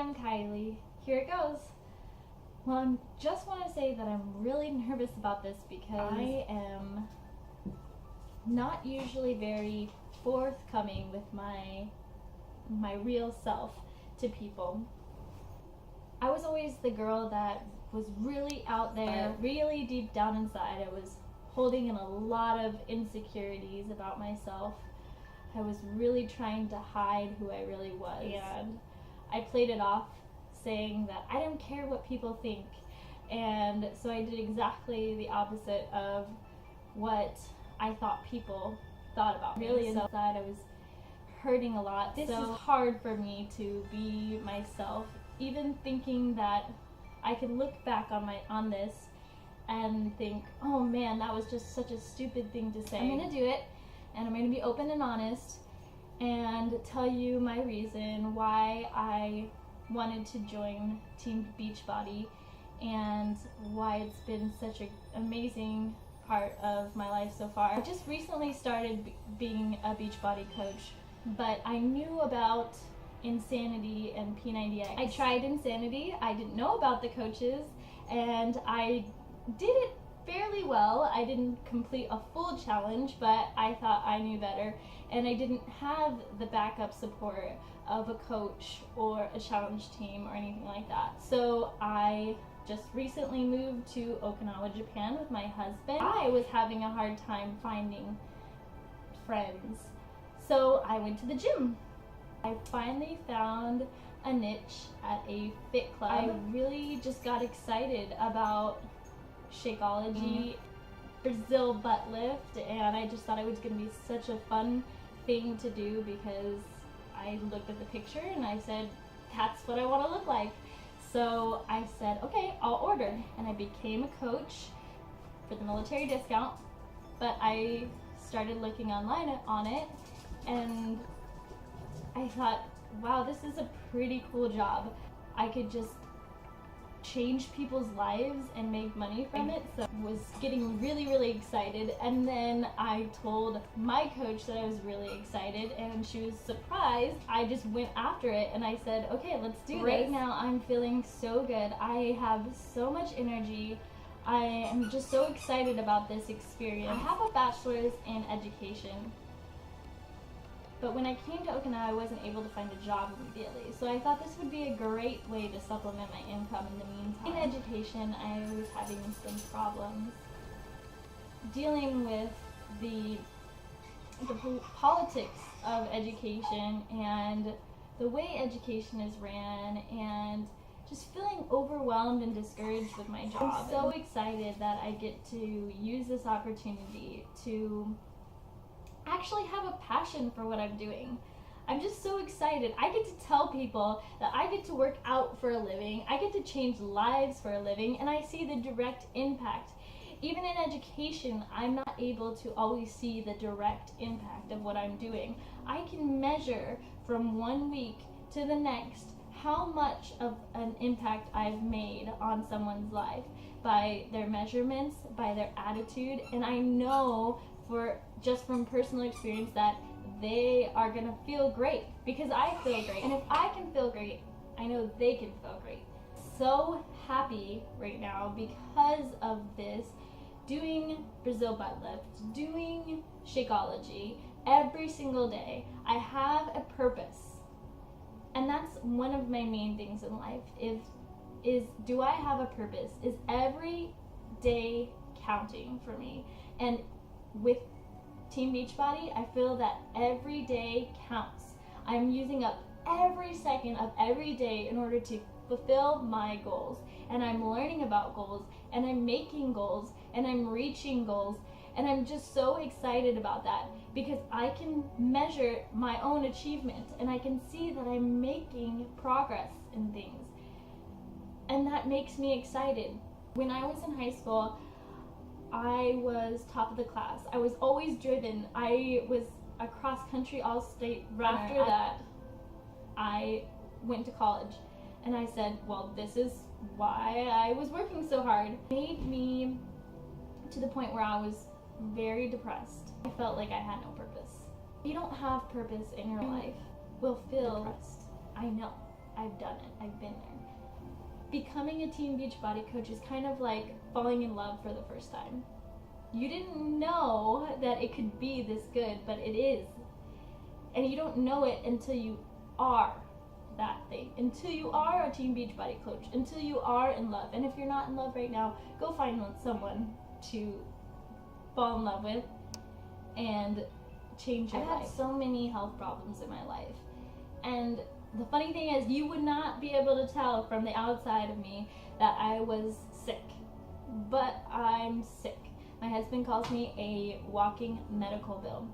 I'm Kylie. Here it goes. Well, I just want to say that I'm really nervous about this because I am not usually very forthcoming with my real self to people. I was always the girl that was really out there, really deep down inside. I was holding in a lot of insecurities about myself. I was really trying to hide who I really was. And I played it off saying that I don't care what people think. And so I did exactly the opposite of what I thought people thought about me. Really inside I was hurting a lot. This is hard for me to be myself, even thinking that I can look back on this and think, oh man, that was just such a stupid thing to say. I'm gonna do it, and I'm gonna be open and honest and tell you my reason why I wanted to join Team Beachbody and why it's been such an amazing part of my life so far. I just recently started being a Beachbody coach, but I knew about Insanity and P90X. I tried Insanity, I didn't know about the coaches, and I did it fairly well. I didn't complete a full challenge, but I thought I knew better, and I didn't have the backup support of a coach or a challenge team or anything like that. So I just recently moved to Okinawa, Japan with my husband. I was having a hard time finding friends, so I went to the gym. I finally found a niche at a fit club. I really just got excited about Shakeology, Brazil butt lift, and I just thought it was going to be such a fun thing to do because I looked at the picture and I said, that's what I want to look like. So I said, okay, I'll order, and I became a coach for the military discount, but I started looking online on it, and I thought, wow, this is a pretty cool job. I could just change people's lives and make money from it. So I was getting really excited, and then I told my coach that I was really excited, and she was surprised. I just went after it and I said, okay, let's do this. Right now I'm feeling so good. I have so much energy. I am just so excited about this experience. I have a bachelor's in education, but when I came to Okinawa, I wasn't able to find a job immediately. So I thought this would be a great way to supplement my income in the meantime. In education, I was having some problems dealing with the politics of education and the way education is ran, and just feeling overwhelmed and discouraged with my job. I'm so excited that I get to use this opportunity to actually have a passion for what I'm doing. I'm just so excited. I get to tell people that I get to work out for a living, I get to change lives for a living, and I see the direct impact. Even in education, I'm not able to always see the direct impact of what I'm doing. I can measure from 1 week to the next how much of an impact I've made on someone's life by their measurements, by their attitude, and I know just from personal experience that they are gonna feel great because I feel great. And if I can feel great, I know they can feel great. So happy right now because of this, doing Brazil butt lift, doing Shakeology every single day. I have a purpose. And that's one of my main things in life is do I have a purpose? Is every day counting for me? And with Team Beachbody, I feel that every day counts. I'm using up every second of every day in order to fulfill my goals. And I'm learning about goals, and I'm making goals, and I'm reaching goals, and I'm just so excited about that because I can measure my own achievement and I can see that I'm making progress in things. And that makes me excited. When I was in high school, I was top of the class. I was always driven. I was a cross-country all-state runner. After that, I went to college, and I said, well, this is why I was working so hard. It made me to the point where I was very depressed. I felt like I had no purpose. If you don't have purpose in your life, will feel depressed. I know. I've done it. I've been there. Becoming a Team Beachbody Coach is kind of like falling in love for the first time. You didn't know that it could be this good, but it is. And you don't know it until you are that thing, until you are a Team Beachbody Coach, until you are in love. And if you're not in love right now, go find someone to fall in love with and change your life. I've had so many health problems in my life, and the funny thing is, you would not be able to tell from the outside of me that I was sick, but I'm sick. My husband calls me a walking medical bill.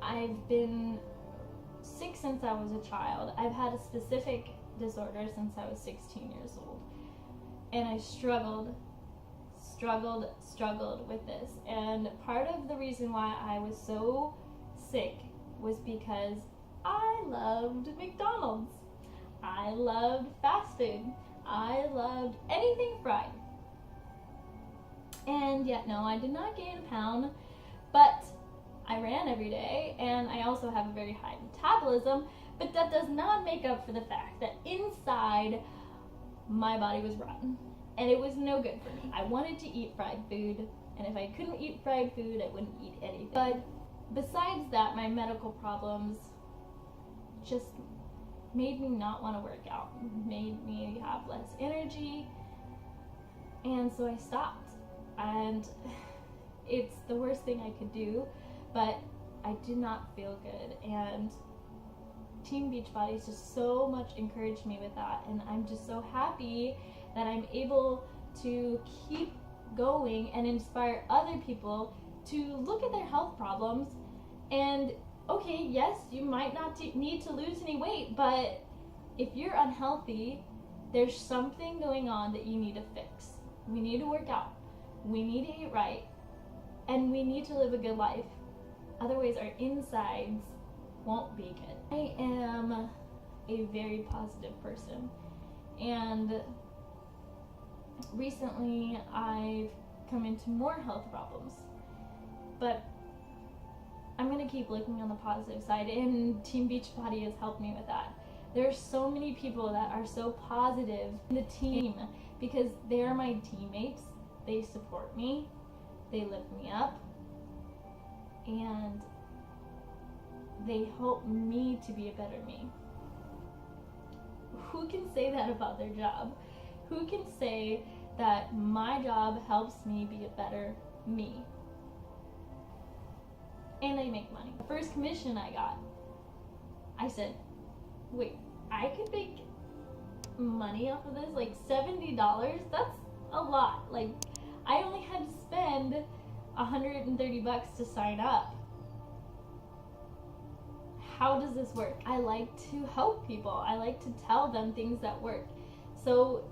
I've been sick since I was a child. I've had a specific disorder since I was 16 years old. And I struggled with this. And part of the reason why I was so sick was because I loved McDonald's. I loved fast food. I loved anything fried. And yet, no, I did not gain a pound, but I ran every day, and I also have a very high metabolism, but that does not make up for the fact that inside my body was rotten, and it was no good for me. I wanted to eat fried food, and if I couldn't eat fried food, I wouldn't eat anything. But besides that, my medical problems just made me not want to work out, made me have less energy, and so I stopped. And it's the worst thing I could do, but I did not feel good. And Team Beachbody has just so much encouraged me with that, and I'm just so happy that I'm able to keep going and inspire other people to look at their health problems. And okay, yes, you might not need to lose any weight, but if you're unhealthy, there's something going on that you need to fix. We need to work out. We need to eat right, and we need to live a good life. Otherwise, our insides won't be good. I am a very positive person, and recently I've come into more health problems, but I'm going to keep looking on the positive side, and Team Beachbody has helped me with that. There's so many people that are so positive in the team because they're my teammates. They support me, they lift me up, and they help me to be a better me. Who can say that about their job? Who can say that my job helps me be a better me? And I make money. The first commission I got, I said, wait, I could make money off of this? Like $70? That's a lot. Like, I only had to spend $130 to sign up. How does this work? I like to help people. I like to tell them things that work. So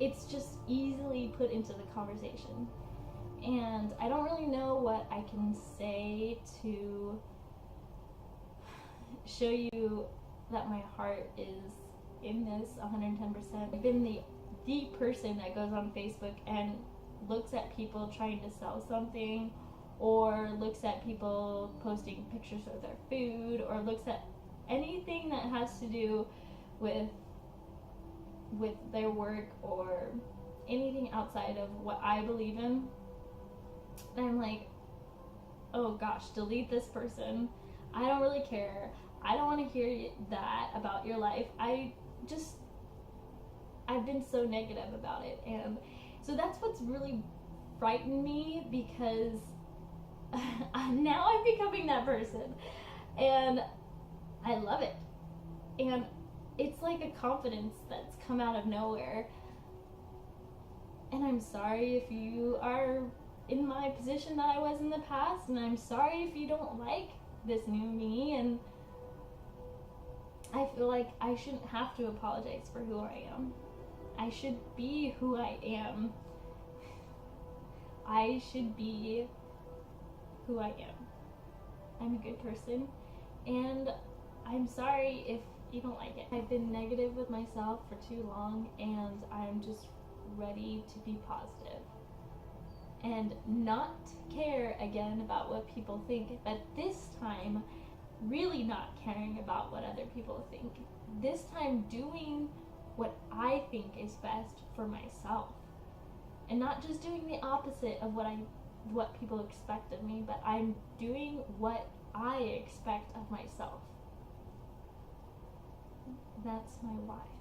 it's just easily put into the conversation. And I don't really know what I can say to show you that my heart is in this 110%. I've been the person that goes on Facebook and looks at people trying to sell something, or looks at people posting pictures of their food, or looks at anything that has to do with their work or anything outside of what I believe in. And I'm like, oh gosh, delete this person. I don't really care. I don't want to hear that about your life. I've been so negative about it, and so that's what's really frightened me, because now I'm becoming that person, and I love it, and it's like a confidence that's come out of nowhere. And I'm sorry if you are in my position that I was in the past, and I'm sorry if you don't like this new me, and I feel like I shouldn't have to apologize for who I am. I should be who I am. I should be who I am. I'm a good person, and I'm sorry if you don't like it. I've been negative with myself for too long, and I'm just ready to be positive and not care again about what people think. But this time, really not caring about what other people think. This time doing what I think is best for myself. And not just doing the opposite of what people expect of me, but I'm doing what I expect of myself. That's my why.